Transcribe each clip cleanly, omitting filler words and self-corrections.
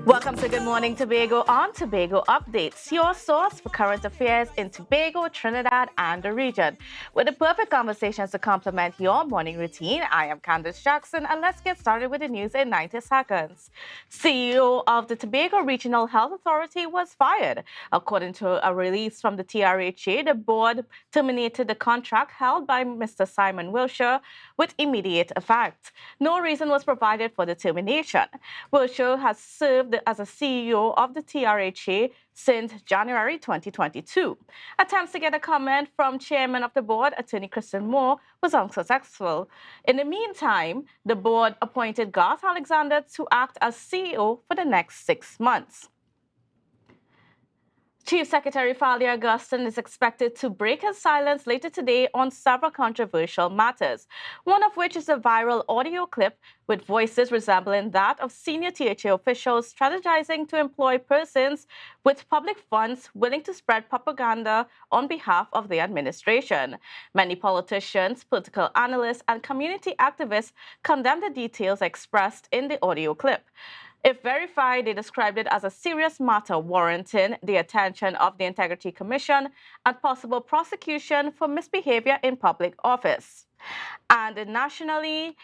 Welcome to Good Morning Tobago on Tobago Updates, your source for current affairs in Tobago, Trinidad, and the region. With the perfect conversations to complement your morning routine, I am Kandace Jackson, and let's get started with the news in 90 seconds. CEO of the Tobago Regional Health Authority was fired. According to a release from the TRHA, the board terminated the contract held by Mr. Simon Wilshire with immediate effect. No reason was provided for the termination. Wilshire has served as a CEO of the TRHA since January 2022. Attempts to get a comment from Chairman of the board, Attorney Kristen Moore, was unsuccessful. In the meantime, the board appointed Garth Alexander to act as CEO for the next 6 months. Chief Secretary Falia Augustine is expected to break his silence later today on several controversial matters, one of which is a viral audio clip with voices resembling that of senior THA officials strategizing to employ persons with public funds willing to spread propaganda on behalf of the administration. Many politicians, political analysts, and community activists condemn the details expressed in the audio clip. If verified, they described it as a serious matter warranting the attention of the Integrity Commission and possible prosecution for misbehavior in public office. And nationally,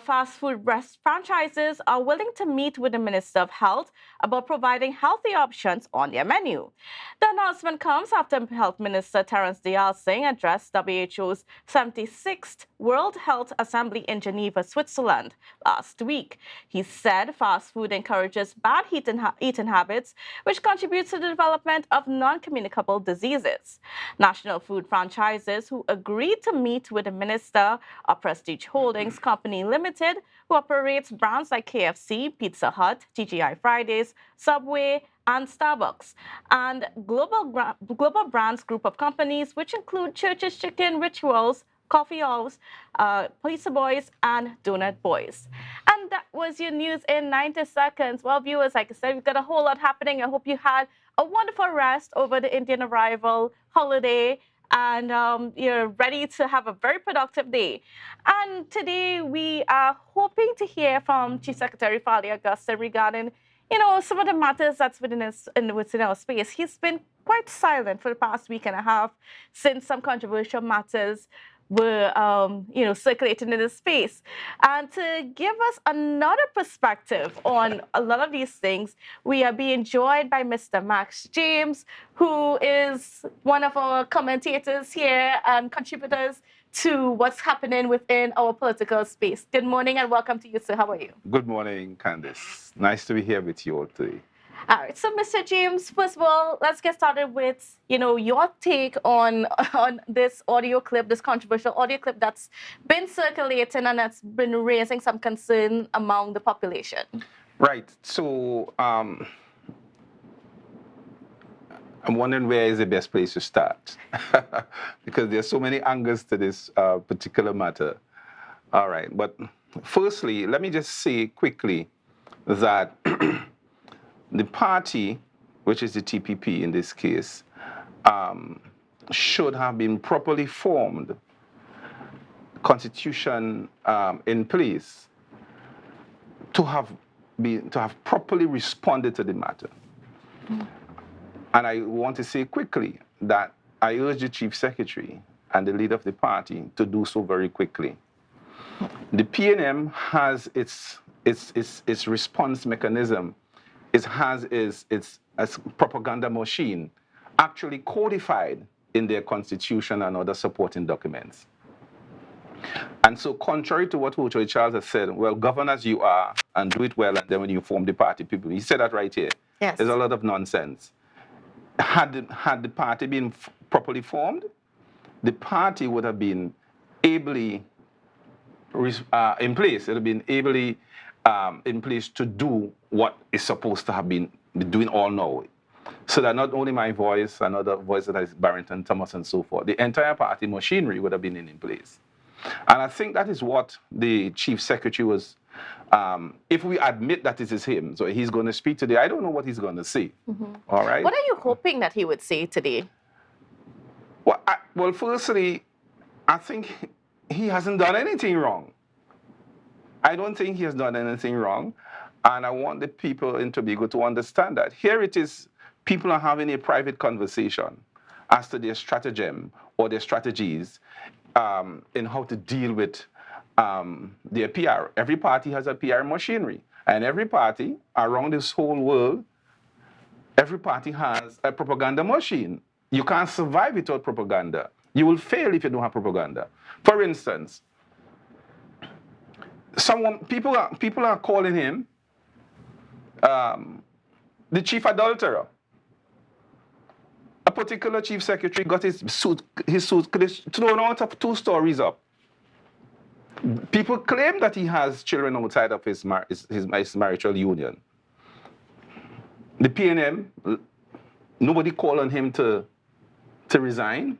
fast food franchises are willing to meet with the Minister of Health about providing healthy options on their menu. The announcement comes after Health Minister Terence Dial Singh addressed WHO's 76th World Health Assembly in Geneva, Switzerland last week. He said fast food encourages bad eating habits, which contributes to the development of non-communicable diseases. National food franchises who agreed to meet with the minister are Prestige Holdings Company Limited, who operates brands like KFC, Pizza Hut, TGI Fridays, Subway, and Starbucks, and Global Brands Group of companies, which include Church's Chicken, Rituals, Coffee House, Pizza Boys, and Donut Boys. And that was your news in 90 seconds. Well, viewers, like I said, we've got a whole lot happening. I hope you had a wonderful rest over the Indian arrival holiday, and you're ready to have a very productive day. And today we are hoping to hear from Chief Secretary Falia Augustine regarding, some of the matters that's within our space. He's been quite silent for the past week and a half since some controversial matters were, circulating in the space. And to give us another perspective on a lot of these things, we are being joined by Mr. Max James, who is one of our commentators here and contributors to what's happening within our political space. Good morning and welcome to you, sir. How are you? Good morning, Kandace. Nice to be here with you all today. All right, so Mr. James, first of all, let's get started with, your take on this audio clip, this controversial audio clip that's been circulating and that's been raising some concern among the population. Right. So I'm wondering where is the best place to start because there's so many angles to this particular matter. All right. But firstly, let me just say quickly that the party, which is the TPP in this case, should have been properly formed, constitution in place, to have properly responded to the matter. And I want to say quickly that I urge the Chief Secretary and the leader of the party to do so very quickly. The PNM has its response mechanism. It has its propaganda machine actually codified in their constitution and other supporting documents. And so contrary to what Hochoi Charles has said, well, govern as you are and do it well, and then when you form the party, people, he said that right here. Yes. There's a lot of nonsense. Had the party been properly formed, the party would have been ably in place. It would have been ably in place to do what is supposed to have been doing all now. So that not only my voice and other voices like Barrington Thomas and so forth, the entire party machinery would have been in place. And I think that is what the Chief Secretary was, if we admit that it is him, so he's going to speak today, I don't know what he's going to say. Mm-hmm. All right? What are you hoping that he would say today? Well, firstly, I think he hasn't done anything wrong. I don't think he has done anything wrong. And I want the people in Tobago to understand that. Here it is, people are having a private conversation as to their stratagem or their strategies in how to deal with their PR. Every party has a PR machinery. And every party around this whole world, every party has a propaganda machine. You can't survive without propaganda. You will fail if you don't have propaganda. For instance, people are calling him the chief adulterer. A particular chief secretary got his suitcase thrown out of 2 stories up. People claim that he has children outside of his marital union. The PNM, nobody called on him to resign.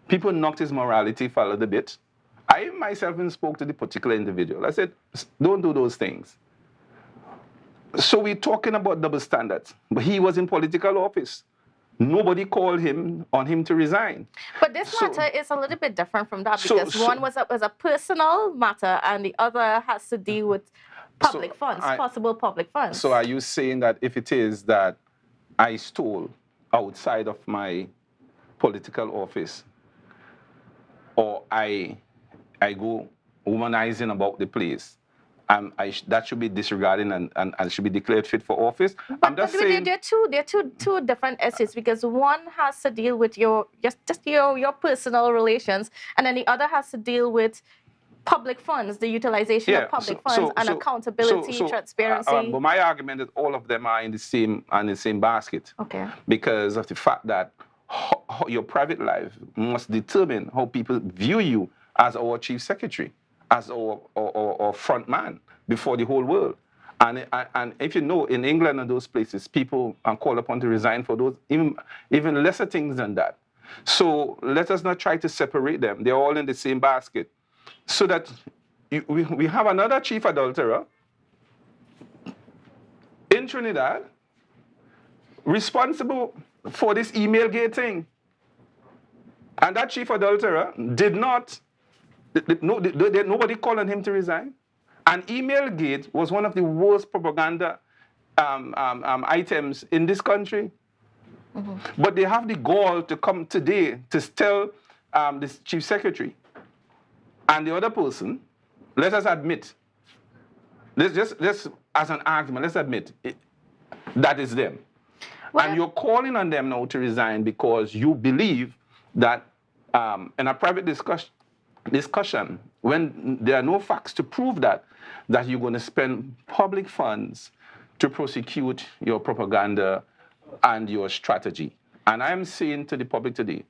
People knocked his morality for a little bit. I myself even spoke to the particular individual. I said, don't do those things. So we're talking about double standards. But he was in political office. Nobody called him on him to resign. But this matter is a little bit different from that, because one was a personal matter and the other has to deal with public funds, possible public funds. So are you saying that if it is that I stole outside of my political office, or I go womanizing about the place, that should be disregarded and should be declared fit for office? But I'm just saying there are two different essays, because one has to deal with your personal relations, and then the other has to deal with public funds, the utilization of public funds, and accountability, transparency. But my argument is all of them are in the same basket. Okay. Because of the fact that your private life must determine how people view you as our chief secretary, as our front man before the whole world. And if you know, in England and those places, people are called upon to resign for those even lesser things than that. So let us not try to separate them. They're all in the same basket. So that we have another chief adulterer in Trinidad responsible for this email gate thing. And that chief adulterer did not, nobody called on him to resign. And email gate was one of the worst propaganda items in this country. Mm-hmm. But they have the gall to come today to tell this chief secretary and the other person, let us admit, let's just as an argument, let's admit that is them. Well, and you're calling on them now to resign because you believe that in a private discussion, when there are no facts to prove that you're going to spend public funds to prosecute your propaganda and your strategy. And I'm saying to the public today,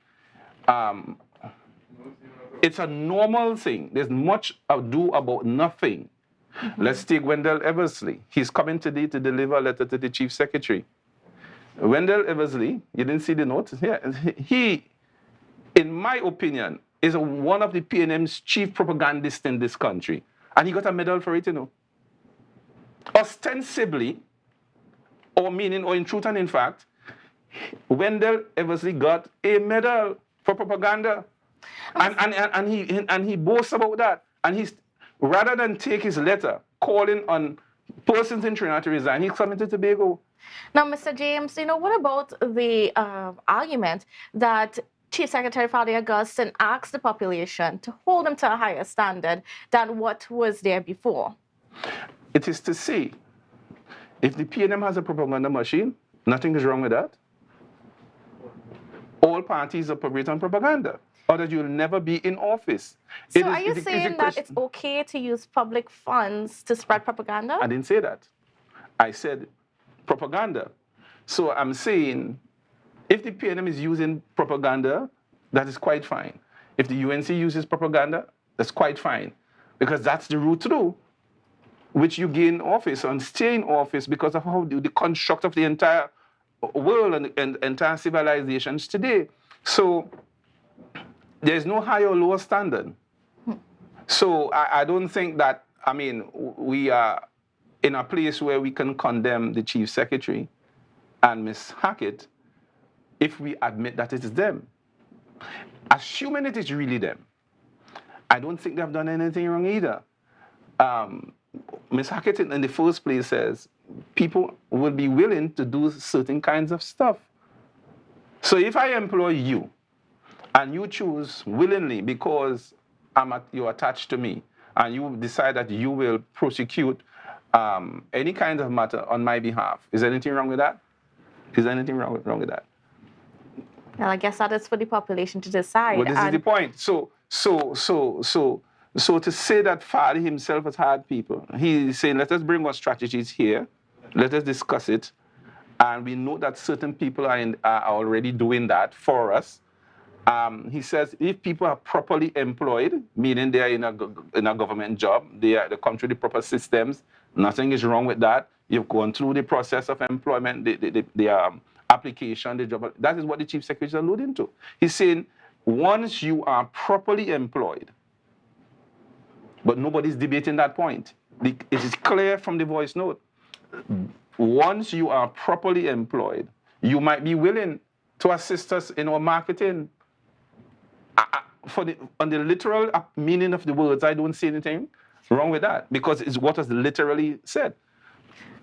it's a normal thing. There's much ado about nothing. Mm-hmm. Let's take Wendell Eversley. He's coming today to deliver a letter to the chief secretary. Wendell Eversley, you didn't see the note? Yeah, he, in my opinion, is one of the PNM's chief propagandists in this country. And he got a medal for it, you know. Ostensibly, or in truth and in fact, Wendell Eversley got a medal for propaganda. And he boasts about that. And he's, rather than take his letter calling on persons in Trinidad to resign, he's coming to Tobago. Now, Mr. James, what about the argument that Chief Secretary Father Augustine asked the population to hold them to a higher standard than what was there before? It is to say, if the PNM has a propaganda machine, nothing is wrong with that. All parties operate on propaganda, or that you'll never be in office. So are you saying that it's okay to use public funds to spread propaganda? I didn't say that. I said propaganda. So I'm saying if the PNM is using propaganda, that is quite fine. If the UNC uses propaganda, that's quite fine. Because that's the route through which you gain office and stay in office because of how the construct of the entire world and entire civilizations today. So there's no higher or lower standard. So I don't think that, we are in a place where we can condemn the chief secretary and Ms. Hackett if we admit that it is them. Assuming it is really them, I don't think they've done anything wrong either. Ms. Hackett in the first place says people will be willing to do certain kinds of stuff. So if I employ you and you choose willingly because you're attached to me and you decide that you will prosecute any kind of matter on my behalf, is there anything wrong with that? Is there anything wrong with that? Well, I guess that is for the population to decide. Well, this is the point. So to say that Fadi himself has had people, he's saying, let us bring our strategies here, let us discuss it, and we know that certain people are already doing that for us. He says if people are properly employed, meaning they are in a government job, they come through the proper systems, nothing is wrong with that. You've gone through the process of employment, the application, the job. That is what the Chief Secretary is alluding to. He's saying once you are properly employed, but nobody's debating that point. It is clear from the voice note. Once you are properly employed, you might be willing to assist us in our marketing. On the literal meaning of the words, I don't see anything wrong with that because it's what is literally said.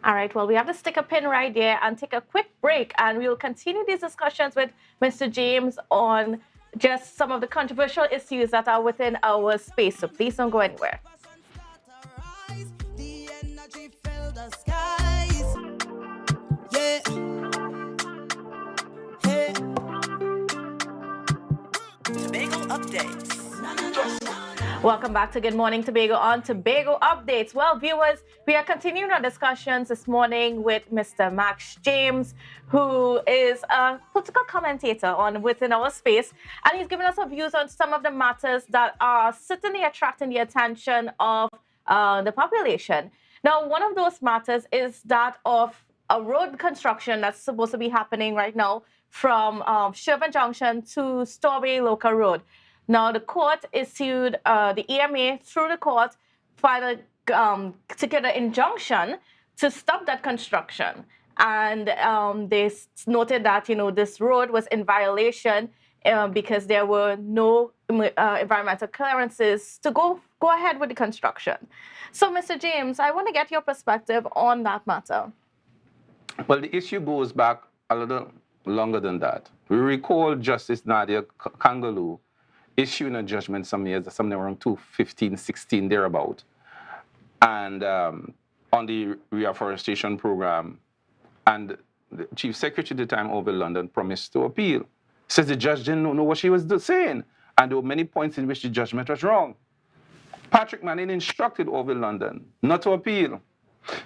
All right, well, we have to stick a pin right there and take a quick break, and we will continue these discussions with Mr. James on just some of the controversial issues that are within our space. So please don't go anywhere. Tobago Updates. Welcome back to Good Morning Tobago on Tobago Updates. Well, viewers, we are continuing our discussions this morning with Mr. Max James, who is a political commentator within our space, and he's given us our views on some of the matters that are certainly attracting the attention of the population. Now, one of those matters is that of a road construction that's supposed to be happening right now from Sherburne Junction to Strawberry Local Road. Now, the court issued, the EMA through the court filed to get an injunction to stop that construction. And they noted that, this road was in violation because there were no environmental clearances to go ahead with the construction. So, Mr. James, I want to get your perspective on that matter. Well, the issue goes back a little longer than that. We recall Justice Nadia Kangalu issuing a judgment somewhere around 2015, 16, thereabout, and on the reforestation program. And the Chief Secretary at the time over London promised to appeal. Says the judge didn't know what she was saying, and there were many points in which the judgment was wrong. Patrick Manning instructed over London not to appeal.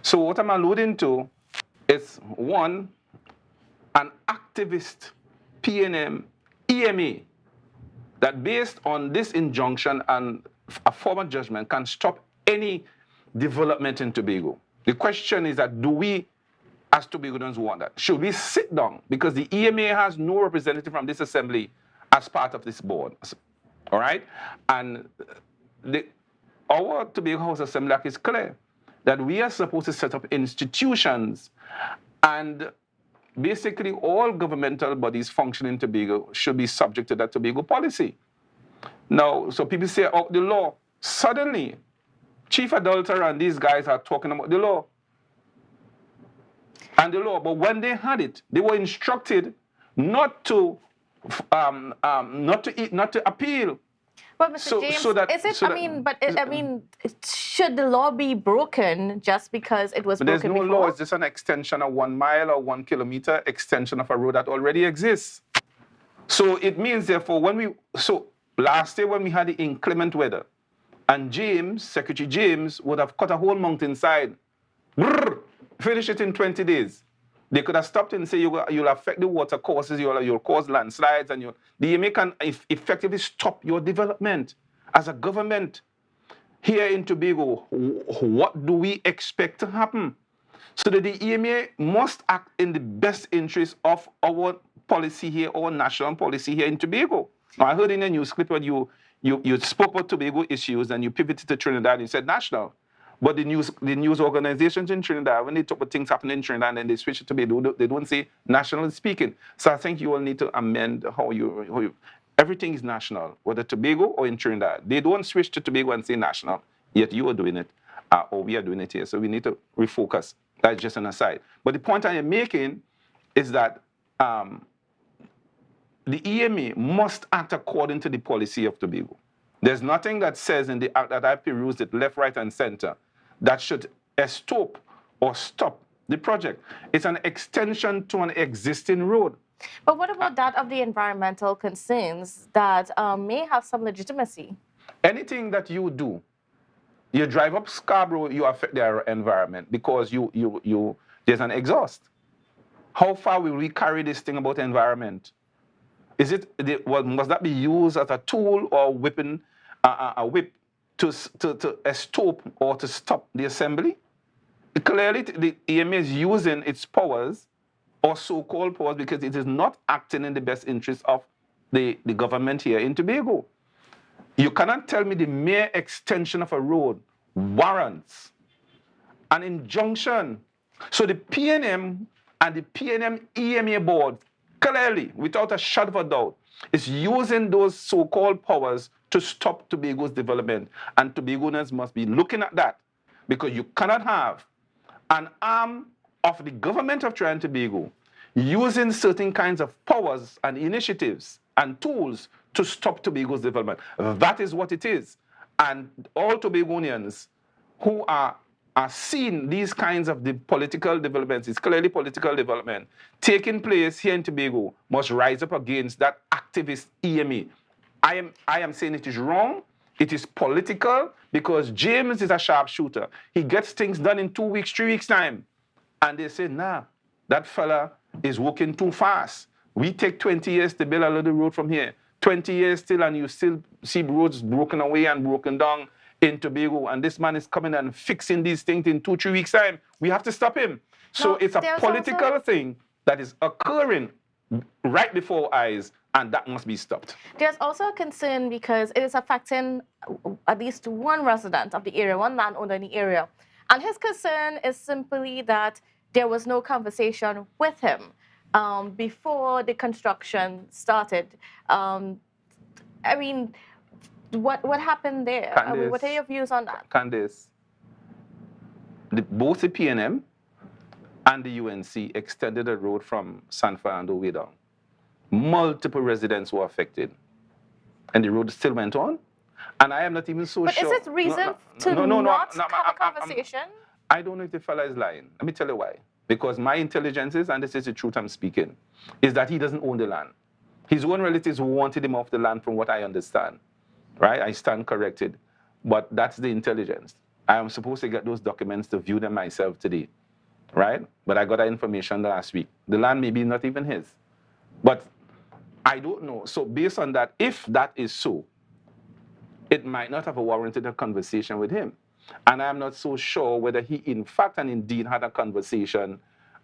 So what I'm alluding to is, one, an activist PNM EMA that based on this injunction and a former judgment can stop any development in Tobago. The question is that do we, as Tobagonians, want that? Should we sit down? Because the EMA has no representative from this assembly as part of this board. All right? And our Tobago House Assembly Act is clear that we are supposed to set up institutions, and basically all governmental bodies functioning in Tobago should be subject to that Tobago policy. Now, so people say, oh, the law. Suddenly, Chief Adulterer and these guys are talking about the law. And the law, but when they had it, they were instructed not to appeal. But Mr. James, should the law be broken just because it was broken before? There's no law. It's just an extension of 1 mile or 1 kilometer extension of a road that already exists. So it means, therefore, last year when we had the inclement weather, and Secretary James would have cut a whole mountainside, finish it in 20 days. They could have stopped and say you'll affect the water courses, you'll cause landslides, and the EMA can effectively stop your development. As a government here in Tobago, what do we expect to happen? So that the EMA must act in the best interest of our policy here, our national policy here in Tobago. Now, I heard in a news clip when you spoke about Tobago issues and you pivoted to Trinidad and you said national. But the news organizations in Trinidad, when they talk about things happening in Trinidad and they switch it to Tobago, they don't say nationally speaking. So I think you will need to amend how you everything is national, whether Tobago or in Trinidad. They don't switch to Tobago and say national, yet you are doing it. or we are doing it here. So we need to refocus. That's just an aside. But the point I am making is that the EMA must act according to the policy of Tobago. There's nothing that says in the act that I perused it left, right, and center that should stop or stop the project. It's an extension to an existing road. But what about that of the environmental concerns that may have some legitimacy? Anything that you do, you drive up Scarborough, you affect the environment because there's an exhaust. How far will we carry this thing about environment? Must that be used as a tool or whipping a whip to stop or to stop the assembly? Clearly, the EMA is using its powers or so-called powers because it is not acting in the best interest of the government here in Tobago. You cannot tell me the mere extension of a road warrants an injunction. So the PNM and the PNM EMA board clearly, without a shadow of a doubt, is using those so-called powers to stop Tobago's development. And Tobagoans must be looking at that because you cannot have an arm of the government of Trinidad and Tobago using certain kinds of powers and initiatives and tools to stop Tobago's development. That is what it is. And all Tobagonians who are seeing these kinds of the political developments, it's clearly political development, taking place here in Tobago, must rise up against that activist EMA. I am saying it is wrong. It is political because James is a sharpshooter. He gets things done in 2 weeks, 3 weeks' time. And they say, nah, that fella is working too fast. We take 20 years to build a little road from here. 20 years still, and you still see roads broken away and broken down in Tobago. And this man is coming and fixing these things in 2, 3 weeks' time. We have to stop him. So it's a political thing that is occurring right before our eyes, and that must be stopped. There's also a concern because it is affecting at least one resident of the area, one landowner in the area. And his concern is simply that there was no conversation with him before the construction started. I mean, what happened there? Kandace, what are your views on that? Kandace, both the PNM and the UNC extended the road from San Fernando way down. Multiple residents were affected. And the road still went on. And I am not even so sure. But is it reason to not have a conversation? I don't know if the fella is lying. Let me tell you why. Because my intelligence is, and this is the truth I'm speaking, is that he doesn't own the land. His own relatives wanted him off the land from what I understand. Right? I stand corrected. But that's the intelligence. I am supposed to get those documents to view them myself today. Right? But I got that information last week. The land may be not even his. But I don't know. So based on that, if that is so, it might not have warranted a conversation with him. And I'm not so sure whether he in fact and indeed had a conversation,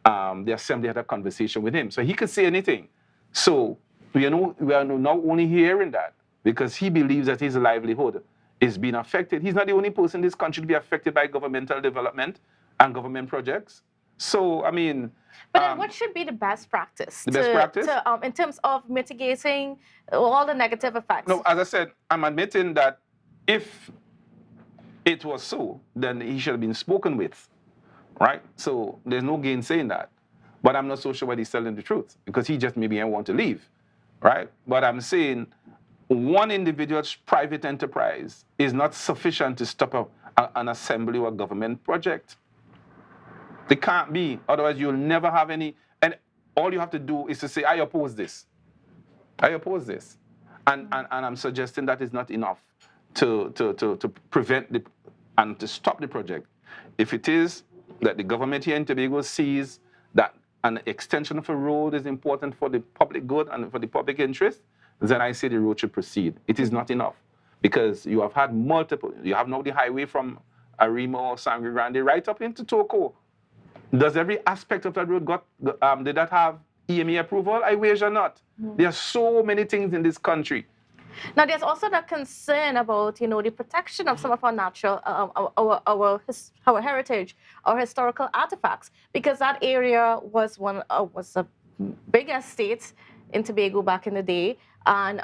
the assembly had a conversation with him. So he could say anything. So we are not only hearing that because he believes that his livelihood is being affected. He's not the only person in this country to be affected by governmental development and government projects. So, I mean... But then what should be the best practice? The best practice? In terms of mitigating all the negative effects? No, as I said, I'm admitting that if it was so, then he should have been spoken with, right? So there's no gainsaying that. But I'm not so sure whether he's telling the truth because he just maybe want to leave, right? But I'm saying one individual's private enterprise is not sufficient to stop an assembly or a government project. It can't be. Otherwise, you'll never have any. And all you have to do is to say, I oppose this. I oppose this. And I'm suggesting that is not enough to prevent and to stop the project. If it is that the government here in Tobago sees that an extension of a road is important for the public good and for the public interest, then I say the road should proceed. It is not enough because you have had multiple. You have now the highway from Arima or Sangre Grande right up into Toco. Does every aspect of that road did that have EMA approval? I wager not. There are so many things in this country. Now, there's also the concern about, the protection of some of our natural, our heritage, our historical artifacts, because that area was a big estate in Tobago back in the day, and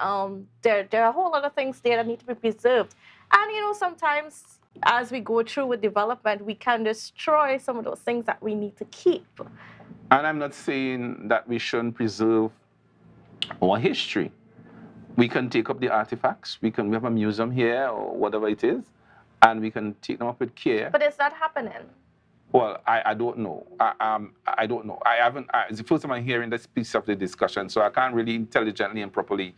there are a whole lot of things there that need to be preserved. And, sometimes as we go through with development, we can destroy some of those things that we need to keep. And I'm not saying that we shouldn't preserve our history. We can take up the artifacts. We have a museum here or whatever it is, and we can take them up with care. But is that happening? Well, I don't know. I don't know. It's the first time I'm hearing this piece of the discussion, so I can't really intelligently and properly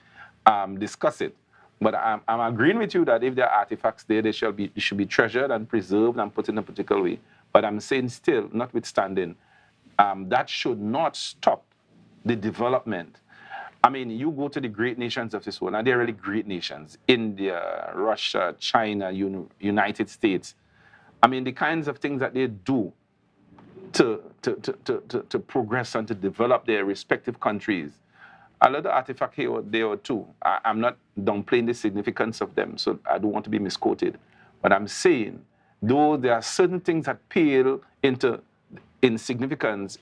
discuss it. But I'm agreeing with you that if there are artifacts there, they should be treasured and preserved and put in a particular way. But I'm saying still, notwithstanding, that should not stop the development. I mean, you go to the great nations of this world, and they're really great nations: India, Russia, China, United States. I mean, the kinds of things that they do to progress and to develop their respective countries. A lot of artifacts here there too. I'm not downplaying the significance of them, so I don't want to be misquoted. But I'm saying, though there are certain things that pale in significance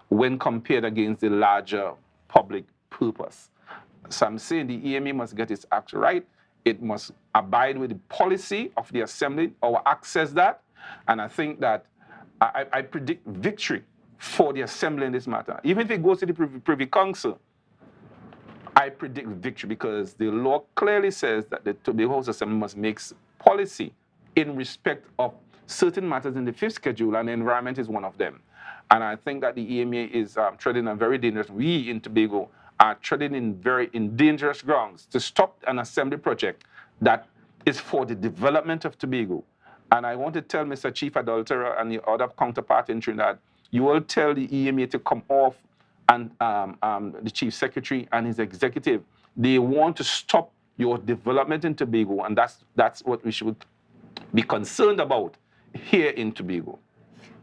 when compared against the larger public purpose. So I'm saying the EMA must get its act right. It must abide with the policy of the Assembly or access that. And I think that I predict victory for the Assembly in this matter. Even if it goes to the Privy Council, I predict victory because the law clearly says that the Tobago House Assembly must make policy in respect of certain matters in the fifth schedule, and the environment is one of them. And I think that the EMA is treading on very dangerous. We in Tobago are treading in dangerous grounds to stop an assembly project that is for the development of Tobago. And I want to tell Mr. Chief Adulterer and the other counterpart in Trinidad, you will tell the EMA to come off, and the Chief Secretary and his executive. They want to stop your development in Tobago, and that's what we should be concerned about here in Tobago.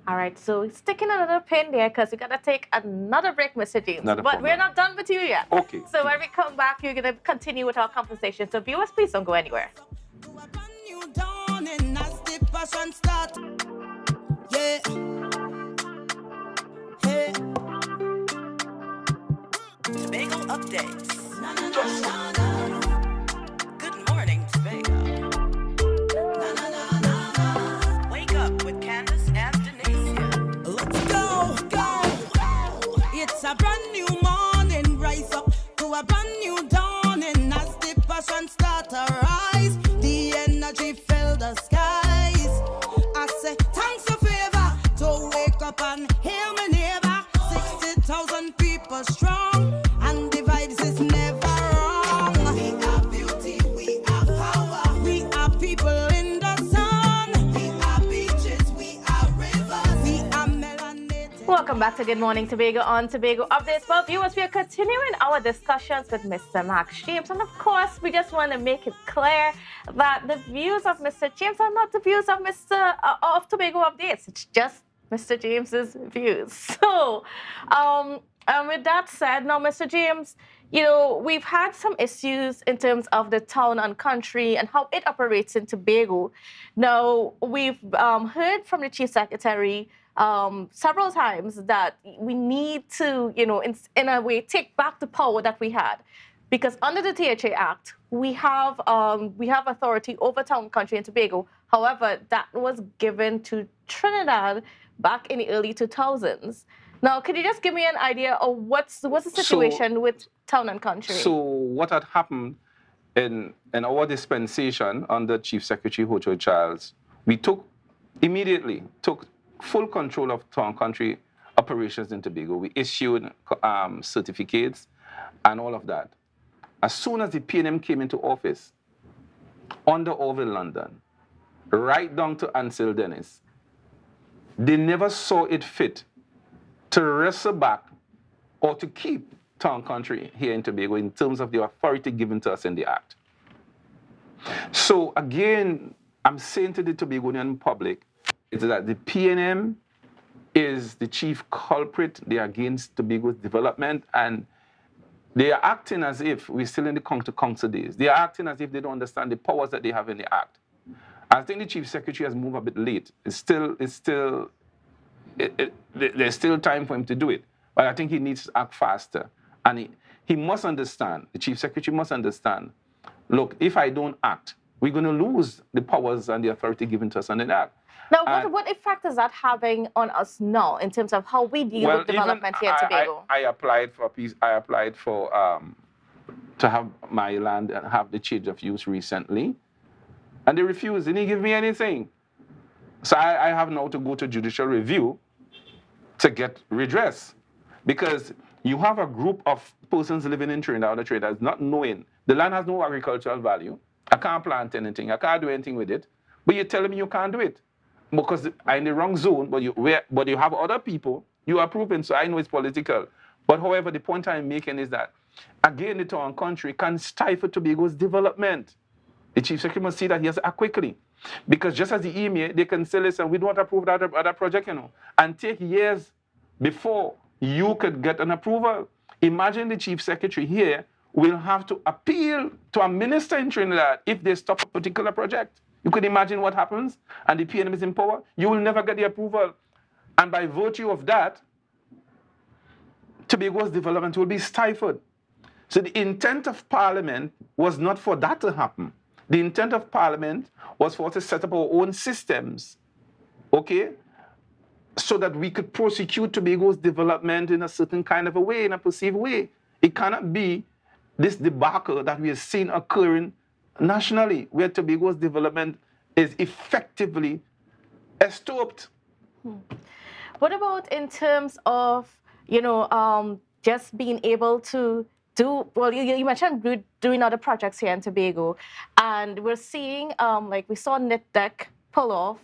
All right, so sticking another pin there because we got to take another break, Mr. James. But we're not done with you yet. Okay. So when we come back, you're going to continue with our conversation. So viewers, please don't go anywhere. Yeah. Hey. Tobago updates. Good morning, Tobago. Wake up with Kandace and Denise. Let's go. It's a brand new morning. Rise up to a brand new dawning. As the passion start to rise, the energy fill the skies. I say thanks for favor to wake up and hear me neighbor. 60,000 people strong, and the vibes is never wrong. We are beauty, we are power. We are people in the sun. We are beaches, we are rivers. We are melanated. Welcome back to Good Morning Tobago on Tobago Updates. Well, viewers, we are continuing our discussions with Mr. Max James. And of course, we just want to make it clear that the views of Mr. James are not the views of of Tobago Updates. It's just Mr. James's views. So, with that said, now, Mr. James, we've had some issues in terms of the town and country and how it operates in Tobago. Now, we've heard from the Chief Secretary several times that we need to, in a way, take back the power that we had. Because under the THA Act, we have authority over town, country, and Tobago. However, that was given to Trinidad back in the early 2000s. Now, could you just give me an idea of what's the situation with town and country? So what had happened in our dispensation under Chief Secretary Hojo Charles, we immediately took full control of town country operations in Tobago. We issued certificates and all of that. As soon as the PNM came into office, under Orville London, right down to Ansel Dennis, they never saw it fit to wrestle back or to keep town country here in Tobago in terms of the authority given to us in the Act. So again, I'm saying to the Tobagonian public, is that the PNM is the chief culprit. They are against Tobago's development, and they are acting as if we're still in the council days. They are acting as if they don't understand the powers that they have in the Act. I think the Chief Secretary has moved a bit late. There's still time for him to do it. But I think he needs to act faster. And he must understand, the Chief Secretary must understand, look, if I don't act we're going to lose the powers and the authority given to us under that. Now, what effect is that having on us now in terms of how we deal with development here in Tobago? I applied for a piece. I applied for to have my land and have the change of use recently, and they refused. They didn't give me anything. So I have now to go to judicial review to get redress, because you have a group of persons living in Trinidad or Trinidad not knowing the land has no agricultural value. I can't plant anything. I can't do anything with it. But you're telling me you can't do it because I'm in the wrong zone. But you have other people you are proving. So I know it's political. But however, the point I'm making is that again, the town country can stifle Tobago's development. The chief secretary must see that he has to act quickly. Because just as the EMA, they can say, listen, we don't approve that other project, and take years before you could get an approval. Imagine the chief secretary here will have to appeal to a minister in Trinidad if they stop a particular project. You could imagine what happens, and the PNM is in power. You will never get the approval. And by virtue of that, Tobago's development will be stifled. So the intent of Parliament was not for that to happen. The intent of Parliament was for us to set up our own systems, okay, so that we could prosecute Tobago's development in a certain kind of a way, in a perceived way. It cannot be this debacle that we have seen occurring nationally, where Tobago's development is effectively stopped. What about in terms of, just being able to do, well, you mentioned doing other projects here in Tobago, and we're seeing, we saw NITDEC pull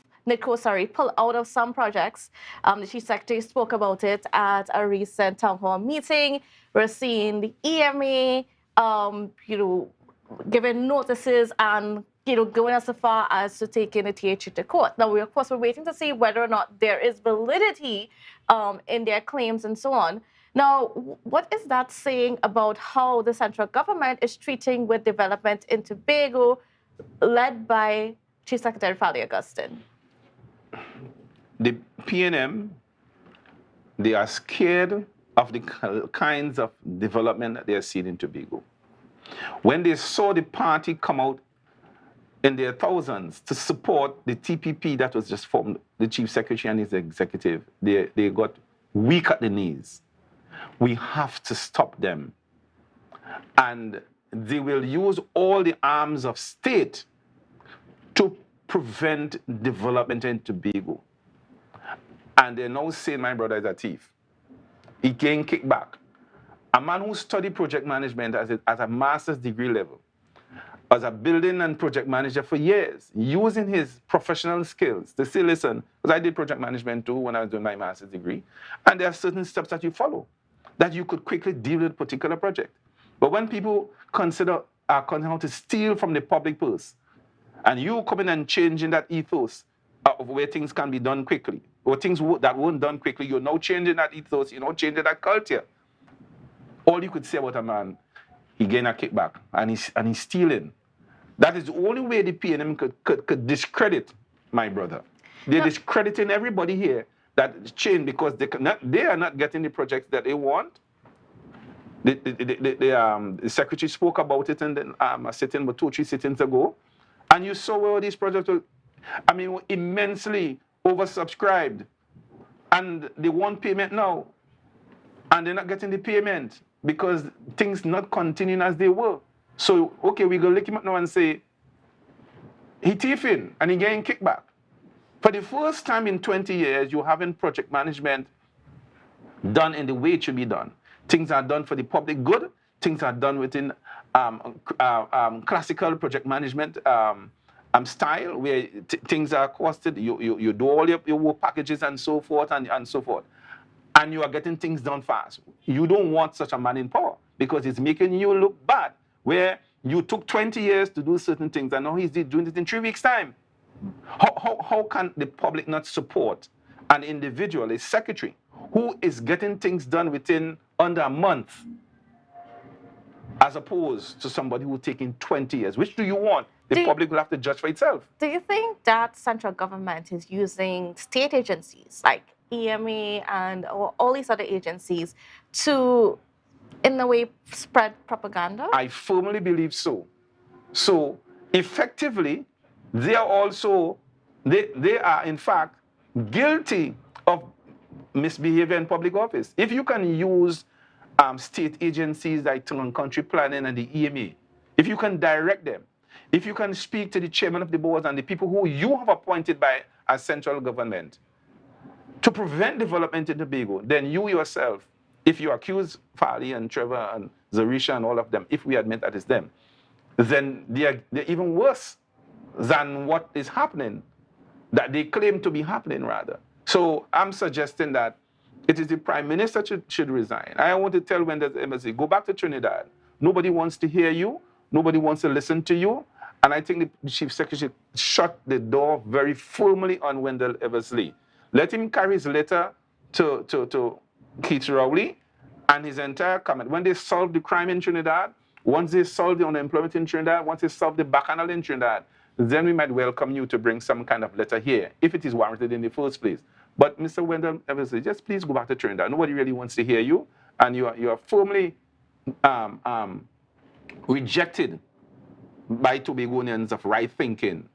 out of some projects. The Chief Secretary spoke about it at a recent town hall meeting. We're seeing the EMA, giving notices and, going as far as to taking the THU to court. Now, of course, we're waiting to see whether or not there is validity in their claims and so on. Now, what is that saying about how the central government is treating with development in Tobago, led by Chief Secretary Fally Augustine? The PNM, they are scared of the kinds of development that they are seeing in Tobago. When they saw the party come out in their thousands to support the TPP that was just formed, the Chief Secretary and his executive, they got weak at the knees. We have to stop them. And they will use all the arms of state to prevent development in Tobago. And they're now saying my brother is a thief. He gained kickback. A man who studied project management at a master's degree level, as a building and project manager for years, using his professional skills to say, listen, because I did project management too when I was doing my master's degree, and there are certain steps that you follow that you could quickly deal with a particular project. But when people consider how to steal from the public purse, and you come in and changing that ethos of where things can be done quickly, or things that weren't done quickly, you're now changing that ethos, you're now changing that culture. All you could say about a man, he gained a kickback, and he's stealing. That is the only way the PNM could discredit my brother. They're discrediting everybody here that change because they are not getting the projects that they want. The secretary spoke about it in a sitting, but 2 or 3 sittings ago. And you saw where these projects were, immensely oversubscribed. And they want payment now. And they're not getting the payment because things not continuing as they were. So, okay, we go lick him up now and say, he thieving and he getting kickback. For the first time in 20 years, you're having project management done in the way it should be done. Things are done for the public good. Things are done within classical project management style, where things are costed. You do all your work packages and so forth and so forth. And you are getting things done fast. You don't want such a man in power because it's making you look bad, where you took 20 years to do certain things and now he's doing it in 3 weeks' time. How can the public not support an individual, a secretary, who is getting things done within under a month, as opposed to somebody who's taking 20 years? Which do you want? The public will have to judge for itself. Do you think that central government is using state agencies like EMA and all these other agencies to, in a way, spread propaganda? I firmly believe so. So effectively, they are also, they are in fact guilty of misbehavior in public office. If you can use state agencies like Town and Country Planning and the EMA, if you can direct them, if you can speak to the chairman of the boards and the people who you have appointed by a central government to prevent development in Tobago, then you yourself, if you accuse Farley and Trevor and Zarisha and all of them, if we admit that it's them, then they're even worse than what is happening, that they claim to be happening rather. So I'm suggesting that it is the Prime Minister should resign. I want to tell Wendel's embassy, go back to Trinidad. Nobody wants to hear you. Nobody wants to listen to you. And I think the Chief Secretary should shut the door very firmly on Wendell Eversley. Let him carry his letter to Keith Rowley and his entire comment. When they solve the crime in Trinidad, once they solve the unemployment in Trinidad, once they solve the bacchanal in Trinidad, then we might welcome you to bring some kind of letter here, if it is warranted in the first place. But Mr. Wendell Eversley, just please go back to Trinidad. Nobody really wants to hear you, and you are firmly rejected by Tobagonians of right thinking.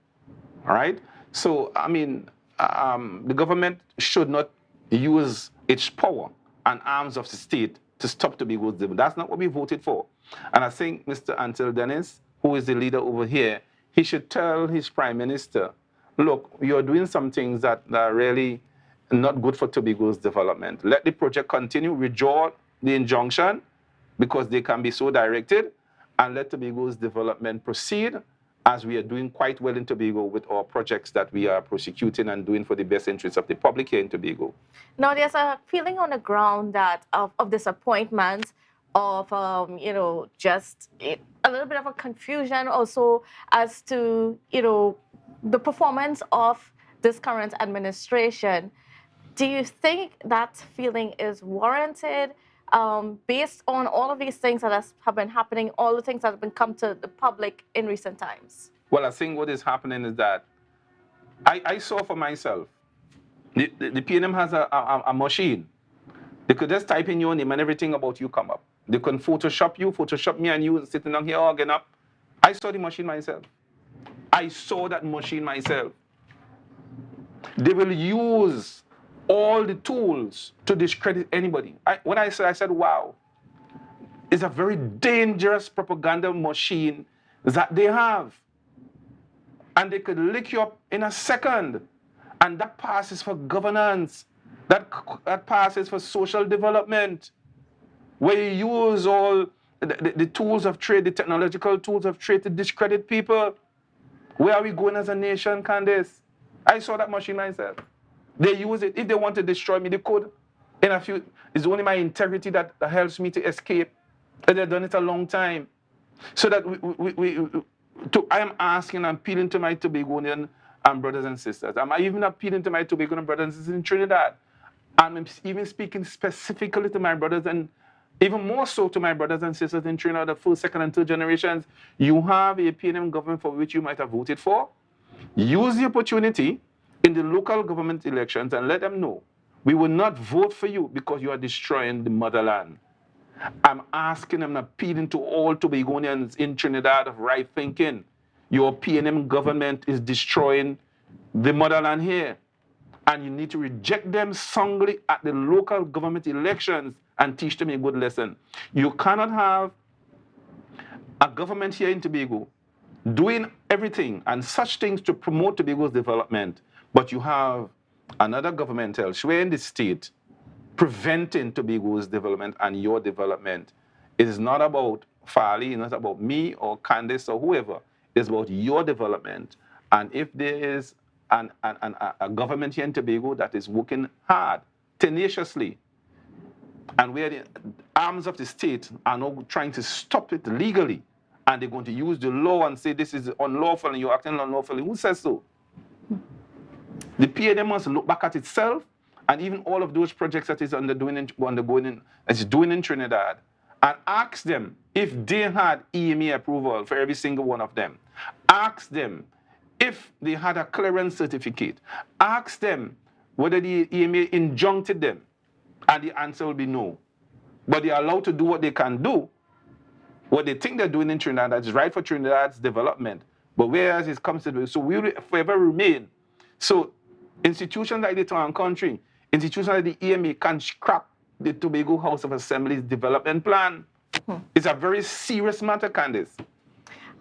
All right? So, I mean, the government should not use its power and arms of the state to stop Tobago's development. That's not what we voted for. And I think Mr. Antil Dennis, who is the leader over here, he should tell his Prime Minister, look, you're doing some things that are really not good for Tobago's development. Let the project continue, withdraw the injunction, because they can be so directed, and let Tobago's development proceed, as we are doing quite well in Tobago with our projects that we are prosecuting and doing for the best interests of the public here in Tobago. Now, there's a feeling on the ground that of disappointment, of just a little bit of a confusion also as to the performance of this current administration. Do you think that feeling is warranted based on all of these things that have been happening, all the things that have been come to the public in recent times? Well, I think what is happening is that I saw for myself, the PNM has a machine. They could just type in your name and everything about you come up. They can Photoshop you, Photoshop me and you sitting down here arguing up. I saw the machine myself. I saw that machine myself. They will use all the tools to discredit anybody. When I said, wow, it's a very dangerous propaganda machine that they have. And they could lick you up in a second. And that passes for governance. That passes for social development. Where you use all the tools of trade, the technological tools of trade to discredit people. Where are we going as a nation, Kandace? I saw that machine myself. They use it. If they want to destroy me, they could. In a few, it's only my integrity that helps me to escape. And they've done it a long time. So that I am asking, I'm appealing to my Tobagonian brothers and sisters. I'm even appealing to my Tobagonian brothers and sisters in Trinidad. I'm even speaking specifically to my brothers and even more so to my brothers and sisters in Trinidad, the first, second, and third generations. You have a PNM government for which you might have voted for. Use the opportunity in the local government elections and let them know we will not vote for you because you are destroying the motherland. I'm asking them, appealing to all Tobagonians in Trinidad of right thinking. Your PNM government is destroying the motherland here. And you need to reject them strongly at the local government elections and teach them a good lesson. You cannot have a government here in Tobago doing everything and such things to promote Tobago's development, but you have another government elsewhere in the state preventing Tobago's development and your development. It is not about Farley, it's not about me or Kandace or whoever. It's about your development. And if there is a government here in Tobago that is working hard, tenaciously, and where the arms of the state are now trying to stop it legally, and they're going to use the law and say this is unlawful and you're acting unlawfully, who says so? The PNM must look back at itself and even all of those projects that is doing in Trinidad and ask them if they had EMA approval for every single one of them. Ask them if they had a clearance certificate. Ask them whether the EMA injuncted them. And the answer will be no. But they are allowed to do what they can do, what they think they're doing in Trinidad that is right for Trinidad's development. But whereas it comes to the, so we will forever remain. So institutions like the Town Country, institutions like the EMA can scrap the Tobago House of Assembly's development plan. It's a very serious matter, Kandace.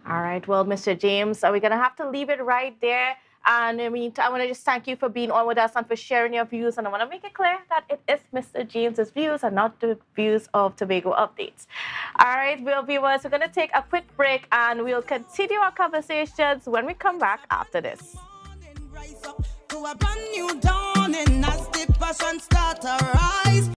All right, well, Mr. James, we're going to have to leave it right there. And I mean, I want to just thank you for being on with us and for sharing your views. And I want to make it clear that it is Mr. James's views and not the views of Tobago Updates. All right, well, viewers, we're going to take a quick break and we'll continue our conversations when we come back after this. To a brand new dawning as the passion start to rise.